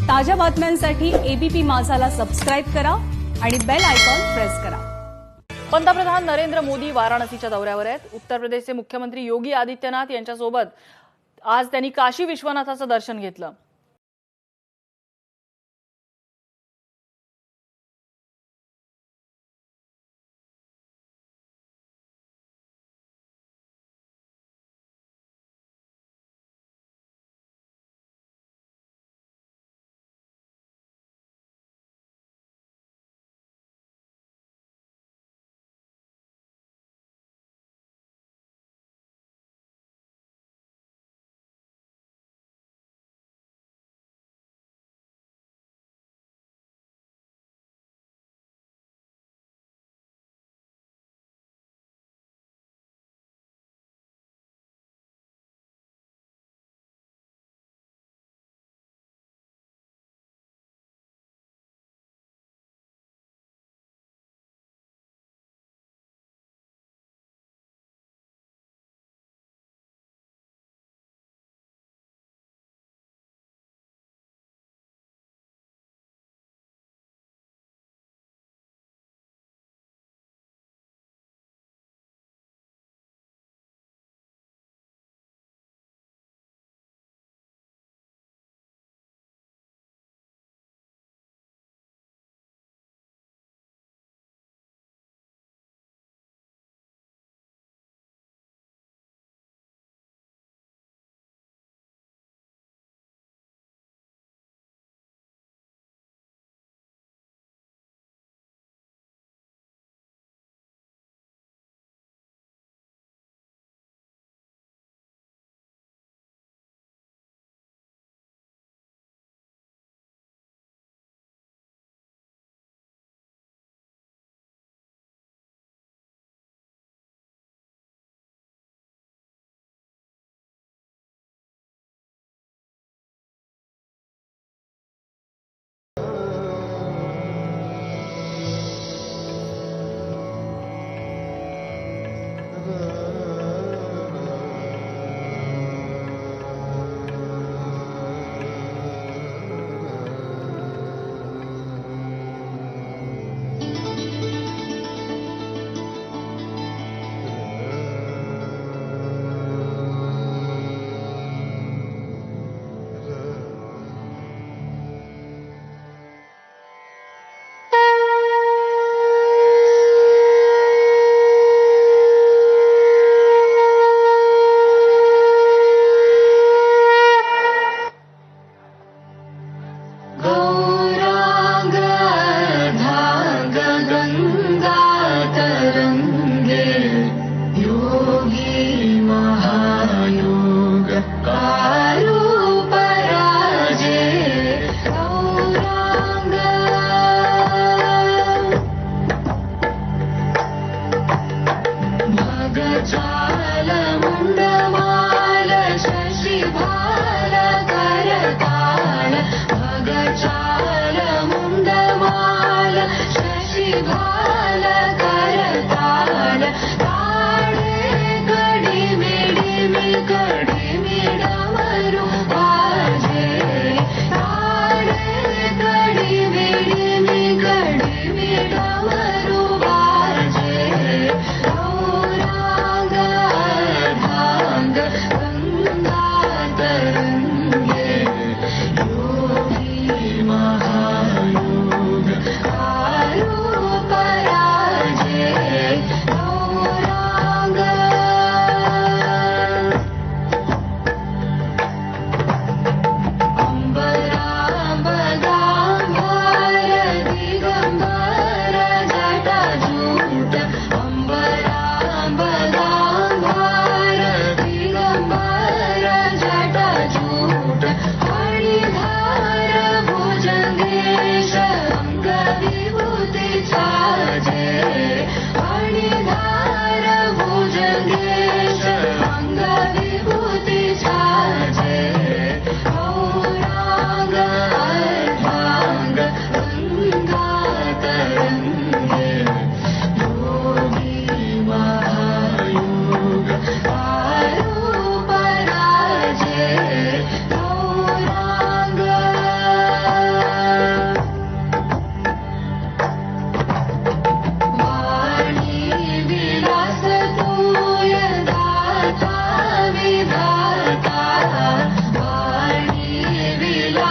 ताज्या बातम्यांसाठी ABP माझाला subscribe करा आणि बेल आयकॉन प्रेस करा। पंतप्रधान नरेंद्र मोदी वाराणसीच्या दौऱ्यावर आहेत। उत्तर प्रदेशचे मुख्यमंत्री योगी आदित्यनाथ यांच्यासोबत आज त्यांनी काशी विश्वनाथाचं दर्शन घेतलं।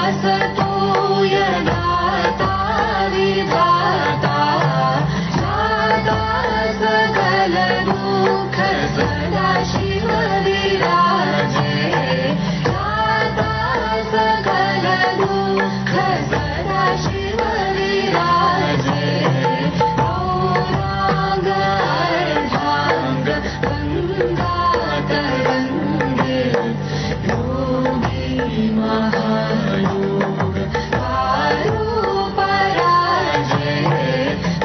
असतो यदाता विधाता दाता सकल दुःख सदा शिव विराजे दाता सकल दुःख सदा शिव विराजे गौरांग अर्धांग गंगा तरंगे योगी महायोग कारू पराजे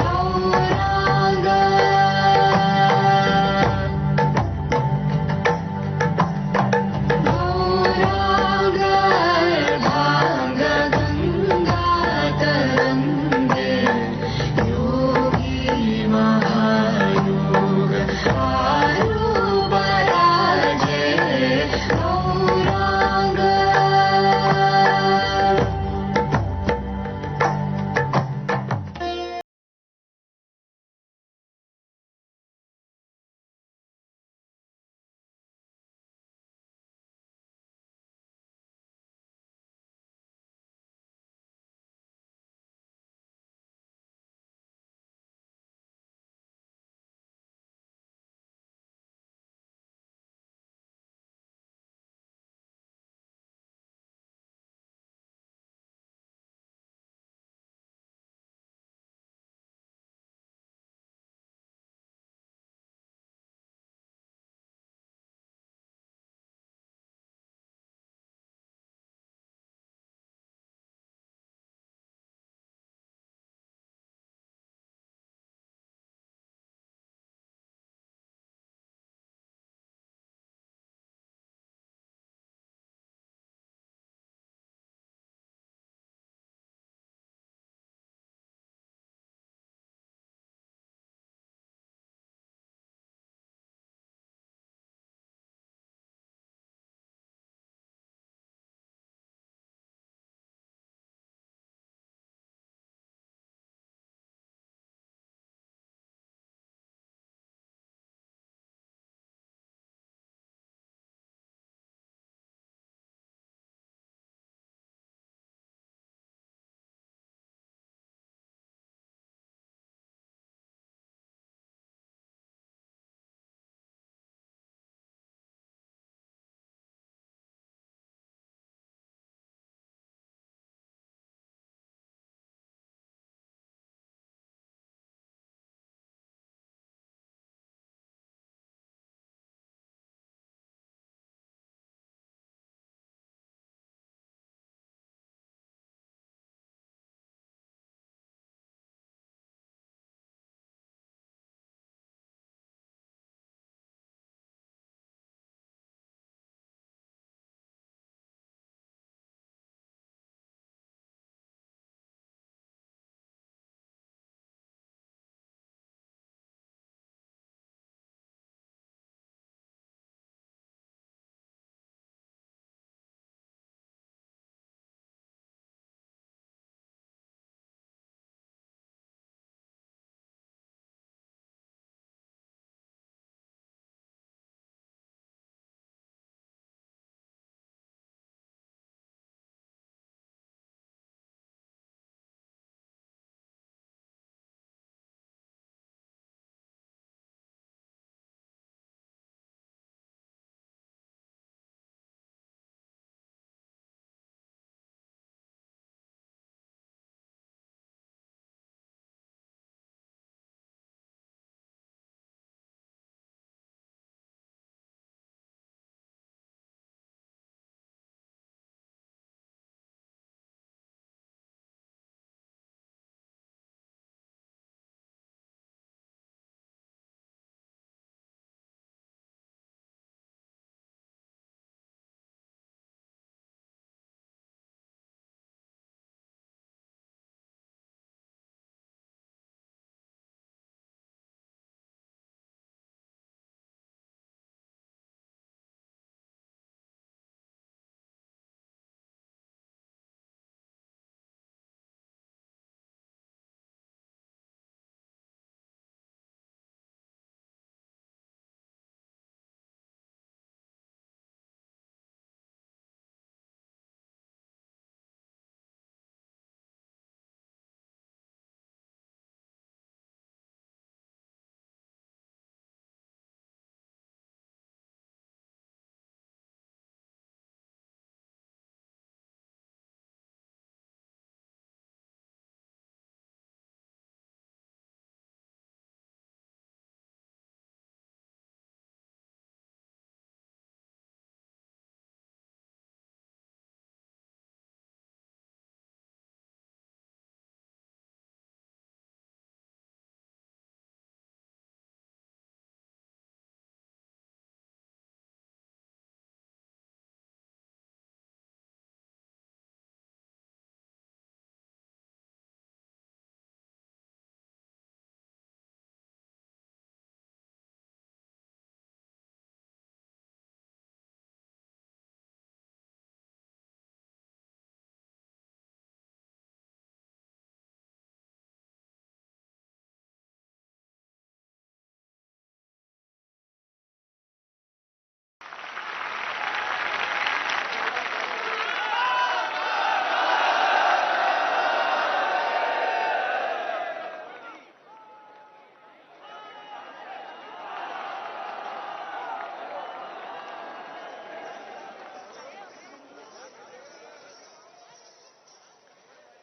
गौरांग गौरांग अर्धांग गंगा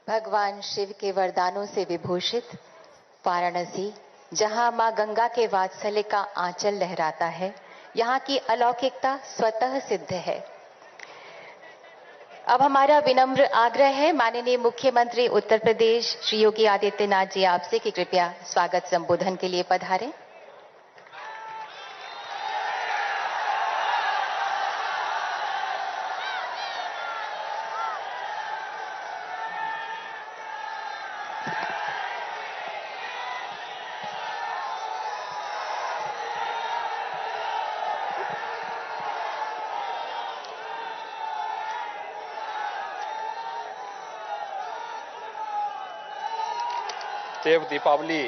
भगवान शिव के वरदानों से विभूषित वाराणसी, जहां मां गंगा के वात्सल्य का आंचल लहराता है, यहाँ की अलौकिकता स्वतः सिद्ध है। अब हमारा विनम्र आग्रह है माननीय मुख्यमंत्री उत्तर प्रदेश श्री योगी आदित्यनाथ जी आपसे कि कृपया स्वागत संबोधन के लिए पधारें। देव दीपावली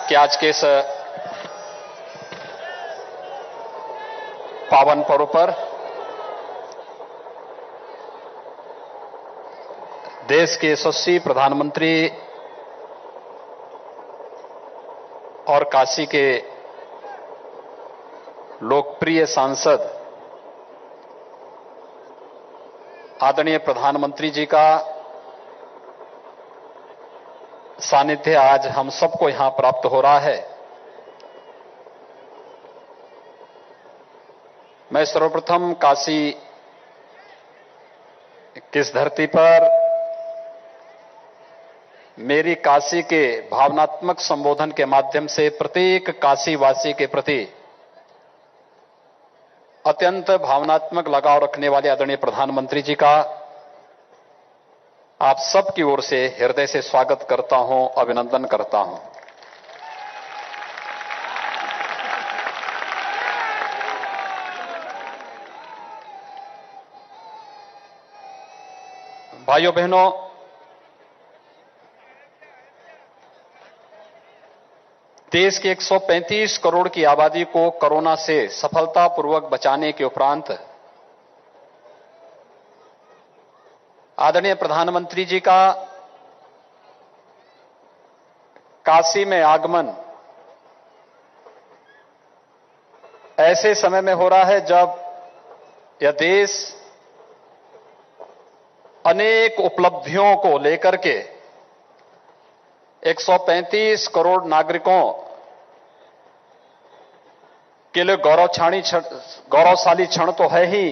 के आज के इस पावन पर्व पर देश के यशस्वी प्रधानमंत्री और काशी के लोकप्रिय सांसद आदरणीय प्रधानमंत्री जी का सानिध्य आज हम सबको यहां प्राप्त हो रहा है। मैं सर्वप्रथम काशी किस धरती पर मेरी काशी के भावनात्मक संबोधन के माध्यम से प्रत्येक काशीवासी के प्रति अत्यंत भावनात्मक लगाव रखने वाले आदरणीय प्रधानमंत्री जी का आप सबकी ओर से हृदय से स्वागत करता हूं, अभिनंदन करता हूं। भाइयों बहनों, देश के 135 करोड़ की आबादी को कोरोना से सफलतापूर्वक बचाने के उपरांत आदरणीय प्रधानमंत्री जी का काशी में आगमन ऐसे समय में हो रहा है जब यह देश अनेक उपलब्धियों को लेकर के 135 करोड़ नागरिकों के लिए गौरवशाली क्षण तो है ही,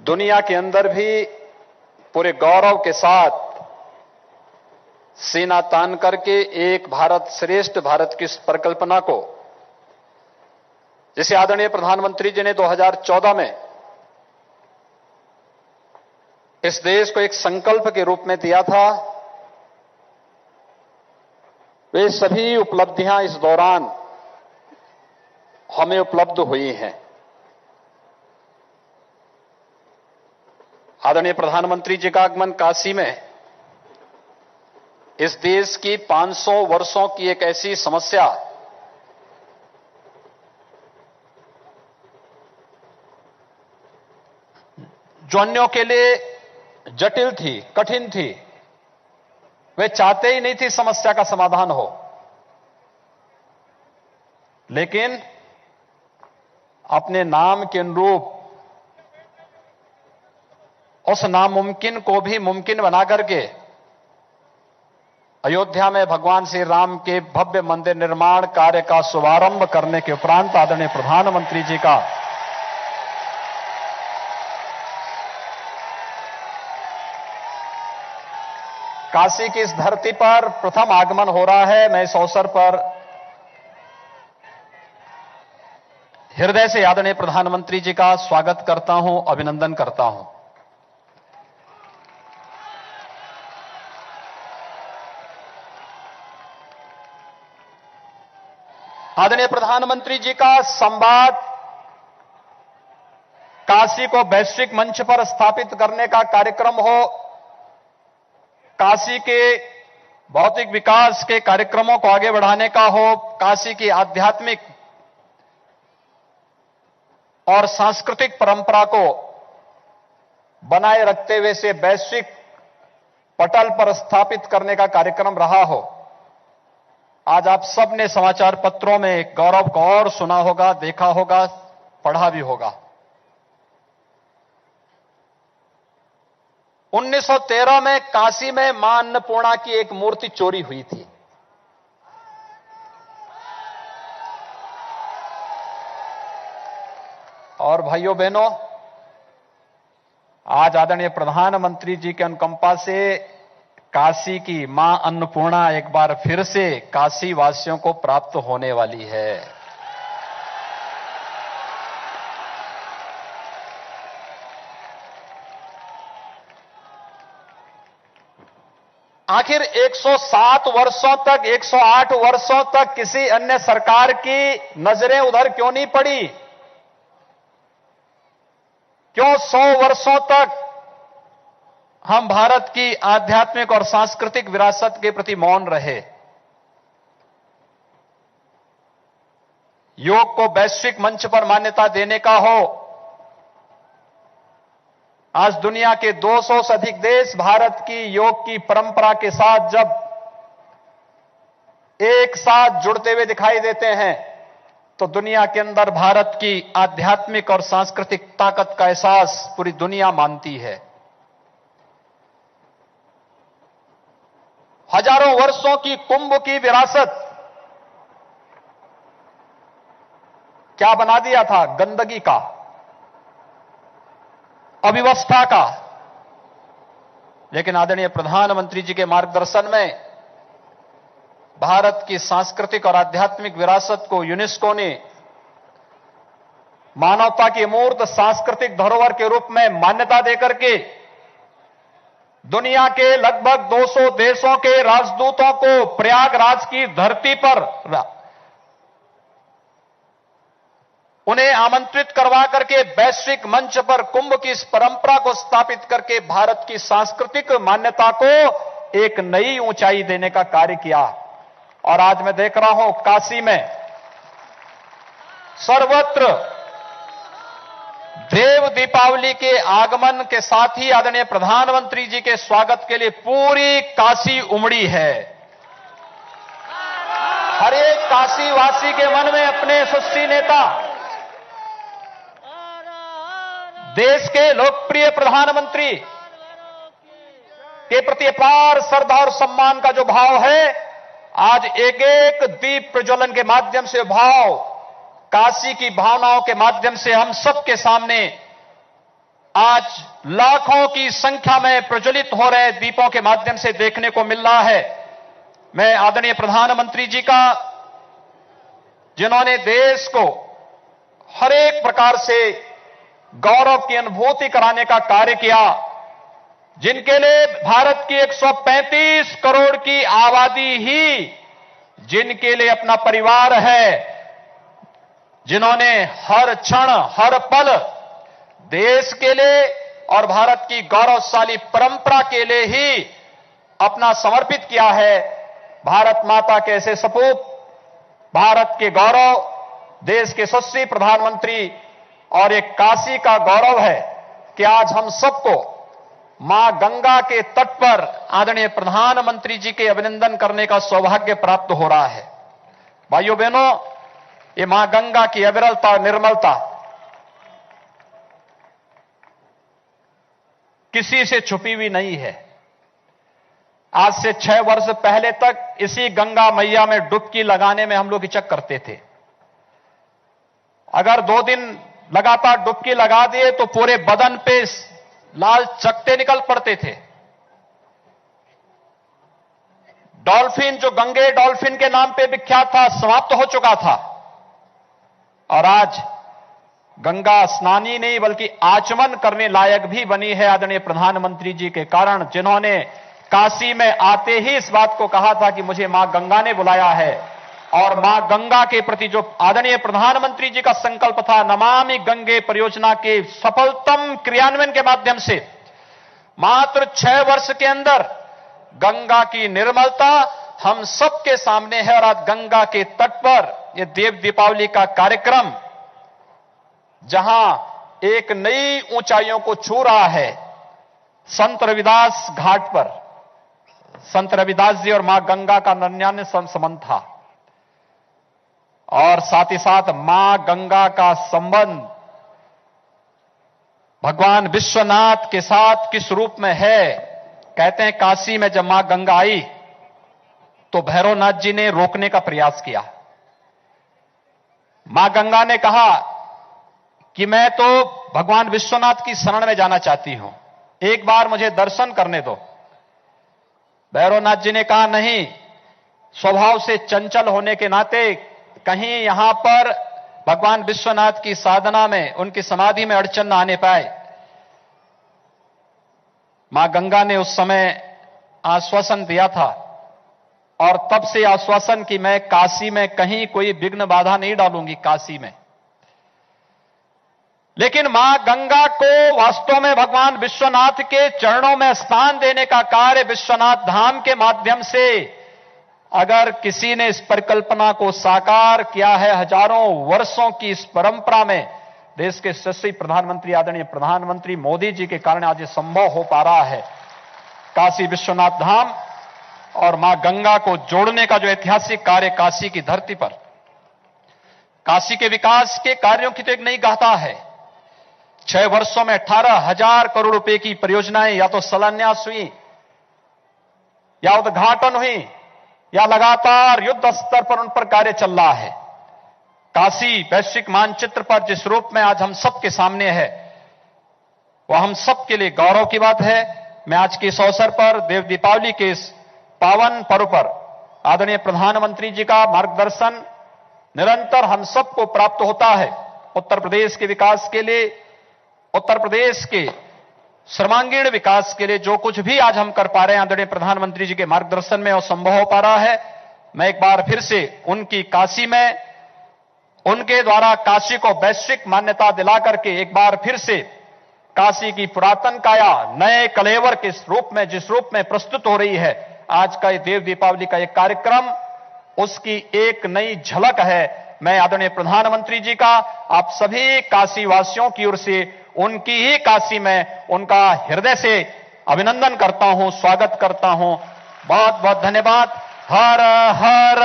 दुनिया के अंदर भी पूरे गौरव के साथ सीना तान करके एक भारत श्रेष्ठ भारत की इस परिकल्पना को, जिसे आदरणीय प्रधानमंत्री जी ने 2014 में इस देश को एक संकल्प के रूप में दिया था, वे सभी उपलब्धियां इस दौरान हमें उपलब्ध हुई हैं। आदरणीय प्रधानमंत्री जी का आगमन काशी में इस देश की 500 वर्षों की एक ऐसी समस्या जो अन्यों के लिए जटिल थी, कठिन थी, वे चाहते ही नहीं थी समस्या का समाधान हो, लेकिन अपने नाम के अनुरूप उस नामुमकिन को भी मुमकिन बना करके अयोध्या में भगवान श्री राम के भव्य मंदिर निर्माण कार्य का शुभारंभ करने के उपरांत आदरणीय प्रधानमंत्री जी का काशी की इस धरती पर प्रथम आगमन हो रहा है। मैं इस अवसर पर हृदय से आदरणीय प्रधानमंत्री जी का स्वागत करता हूं, अभिनंदन करता हूं। आदरणीय प्रधानमंत्री जी का संवाद काशी को वैश्विक मंच पर स्थापित करने का कार्यक्रम हो, काशी के भौतिक विकास के कार्यक्रमों को आगे बढ़ाने का हो, काशी की आध्यात्मिक और सांस्कृतिक परंपरा को बनाए रखते हुए से वैश्विक पटल पर स्थापित करने का कार्यक्रम रहा हो। आज आप सबने समाचार पत्रों में गौरव को और सुना होगा, देखा होगा पढ़ा भी होगा। 1913 में काशी में मां अन्नपूर्णा की एक मूर्ति चोरी हुई थी। और भाइयों बहनों, आज आदरणीय प्रधानमंत्री जी के अनुकंपा से काशी की मां अन्नपूर्णा एक बार फिर से काशी वासियों को प्राप्त होने वाली है। आखिर 107 वर्षों तक, 108 वर्षों तक किसी अन्य सरकार की नजरें उधर क्यों नहीं पड़ी? क्यों 100 वर्षों तक हम भारत की आध्यात्मिक और सांस्कृतिक विरासत के प्रति मौन रहे? योग को वैश्विक मंच पर मान्यता देने का हो, आज दुनिया के 200 से अधिक देश भारत की योग की परंपरा के साथ जब एक साथ जुड़ते हुए दिखाई देते हैं, तो दुनिया के अंदर भारत की आध्यात्मिक और सांस्कृतिक ताकत का एहसास पूरी दुनिया मानती है। हजारों वर्षों की कुंभ की विरासत क्या बना दिया था? गंदगी का, अव्यवस्था का। लेकिन आदरणीय प्रधानमंत्री जी के मार्गदर्शन में भारत की सांस्कृतिक और आध्यात्मिक विरासत को यूनेस्को ने मानवता की अमूर्त सांस्कृतिक धरोहर के रूप में मान्यता देकर के दुनिया के लगभग 200 देशों के राजदूतों को प्रयागराज की धरती पर उन्हें आमंत्रित करवा करके वैश्विक मंच पर कुंभ की इस परंपरा को स्थापित करके भारत की सांस्कृतिक मान्यता को एक नई ऊंचाई देने का कार्य किया। और आज मैं देख रहा हूं काशी में सर्वत्र देव दीपावली के आगमन के साथ ही आदरणीय प्रधानमंत्री जी के स्वागत के लिए पूरी काशी उमड़ी है। हर एक काशी वासी के मन में अपने यशस्वी नेता, देश के लोकप्रिय प्रधानमंत्री के प्रति अपार श्रद्धा और सम्मान का जो भाव है, आज एक एक दीप प्रज्वलन के माध्यम से भाव काशी की भावनाओं के माध्यम से हम सबके सामने आज लाखों की संख्या में प्रज्वलित हो रहे दीपों के माध्यम से देखने को मिल रहा है। मैं आदरणीय प्रधानमंत्री जी का, जिन्होंने देश को हर एक प्रकार से गौरव की अनुभूति कराने का कार्य किया, जिनके लिए भारत की 135 करोड़ की आबादी ही जिनके लिए अपना परिवार है, जिन्होंने हर क्षण हर पल देश के लिए और भारत की गौरवशाली परंपरा के लिए ही अपना समर्पित किया है। भारत माता के ऐसे सपूत, भारत के गौरव, देश के यशस्वी प्रधानमंत्री और एक काशी का गौरव है कि आज हम सबको मां गंगा के तट पर आदरणीय प्रधानमंत्री जी के अभिनंदन करने का सौभाग्य प्राप्त हो रहा है। भाइयों बहनों, ये मां गंगा की अविरलता और निर्मलता किसी से छुपी हुई नहीं है। आज से 6 वर्ष पहले तक इसी गंगा मैया में डुबकी लगाने में हम लोग हिचक करते थे। अगर 2 दिन लगातार डुबकी लगा दिए तो पूरे बदन पे लाल चकत्ते निकल पड़ते थे। डॉल्फिन, जो गंगे डॉल्फिन के नाम पे विख्यात था, समाप्त हो चुका था। और आज गंगा स्नान ही नहीं बल्कि आचमन करने लायक भी बनी है आदरणीय प्रधानमंत्री जी के कारण, जिन्होंने काशी में आते ही इस बात को कहा था कि मुझे मां गंगा ने बुलाया है। और मां गंगा के प्रति जो आदरणीय प्रधानमंत्री जी का संकल्प था, नमामि गंगे परियोजना के सफलतम क्रियान्वयन के माध्यम से मात्र 6 वर्ष के अंदर गंगा की निर्मलता हम सबके सामने है। और आज गंगा के तट पर यह देव दीपावली का कार्यक्रम जहां एक नई ऊंचाइयों को छू रहा है, संत रविदास घाट पर संत रविदास जी और मां गंगा का 99 संबंध था। और साथ ही साथ मां गंगा का संबंध भगवान विश्वनाथ के साथ किस रूप में है। कहते हैं काशी में जब मां गंगा आई तो भैरवनाथ जी ने रोकने का प्रयास किया। मां गंगा ने कहा कि मैं तो भगवान विश्वनाथ की शरण में जाना चाहती हूं, एक बार मुझे दर्शन करने दो। भैरवनाथ जी ने कहा नहीं, स्वभाव से चंचल होने के नाते कहीं यहां पर भगवान विश्वनाथ की साधना में, उनकी समाधि में अड़चन न आने पाए। मां गंगा ने उस समय आश्वासन दिया था और तब से आश्वासन कि मैं काशी में कहीं कोई विघ्न बाधा नहीं डालूंगी काशी में। लेकिन मां गंगा को वास्तव में भगवान विश्वनाथ के चरणों में स्थान देने का कार्य विश्वनाथ धाम के माध्यम से अगर किसी ने इस परिकल्पना को साकार किया है, हजारों वर्षों की इस परंपरा में देश के यशस्वी प्रधानमंत्री आदरणीय प्रधानमंत्री मोदी जी के कारण आज ये संभव हो पा रहा है। काशी विश्वनाथ धाम और मां गंगा को जोड़ने का जो ऐतिहासिक कार्य काशी की धरती पर, काशी के विकास के कार्यों की तो एक नई गाथा है। 6 वर्षों में 18,000 करोड़ रुपए की परियोजनाएं या तो शिलान्यास हुई या उद्घाटन हुई या लगातार युद्ध स्तर पर उन पर कार्य चल रहा है। काशी वैश्विक मानचित्र पर जिस रूप में आज हम सबके सामने है, वह हम सबके लिए गौरव की बात है। मैं आज के इस अवसर पर देव दीपावली के इस पावन पर्व पर आदरणीय प्रधानमंत्री जी का मार्गदर्शन निरंतर हम सबको प्राप्त होता है। उत्तर प्रदेश के विकास के लिए, उत्तर प्रदेश के सर्वांगीण विकास के लिए जो कुछ भी आज हम कर पा रहे हैं आदरणीय प्रधानमंत्री जी के मार्गदर्शन में, वो संभव हो पा रहा है। मैं एक बार फिर से उनकी काशी में, उनके द्वारा काशी को वैश्विक मान्यता दिला करके एक बार फिर से काशी की पुरातन काया नए कलेवर के रूप में, जिस रूप में प्रस्तुत हो रही है, आज का ये देव दीपावली का एक कार्यक्रम उसकी एक नई झलक है। मैं आदरणीय प्रधानमंत्री जी का आप सभी काशी वासियों की ओर से उनकी ही काशी में उनका हृदय से अभिनंदन करता हूं, स्वागत करता हूं। बहुत बहुत धन्यवाद। हर हर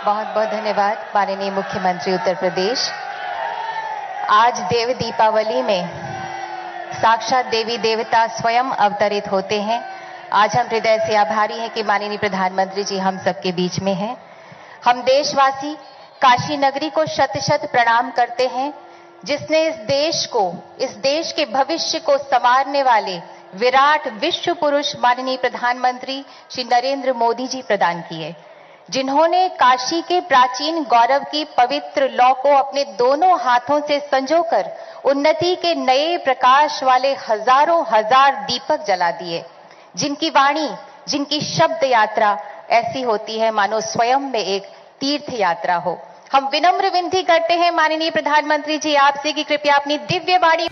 बहुत बहुत धन्यवाद माननीय मुख्यमंत्री उत्तर प्रदेश। आज देव दीपावली में साक्षात देवी देवता स्वयं अवतरित होते हैं। आज हम हृदय से आभारी हैं कि माननीय प्रधानमंत्री जी हम सबके बीच में हैं। हम देशवासी काशी नगरी को शत शत प्रणाम करते हैं, जिसने इस देश को, इस देश के भविष्य को संवारने वाले विराट विश्व पुरुष माननीय प्रधानमंत्री श्री नरेंद्र मोदी जी प्रदान किए, जिन्होंने काशी के प्राचीन गौरव की पवित्र लौ को अपने दोनों हाथों से संजोकर उन्नति के नए प्रकाश वाले हजारों हजार दीपक जला दिए, जिनकी वाणी, जिनकी शब्द यात्रा ऐसी होती है मानो स्वयं में एक तीर्थ यात्रा हो। हम विनम्र विनती करते हैं माननीय प्रधानमंत्री जी आपसे कि कृपया अपनी दिव्य वाणी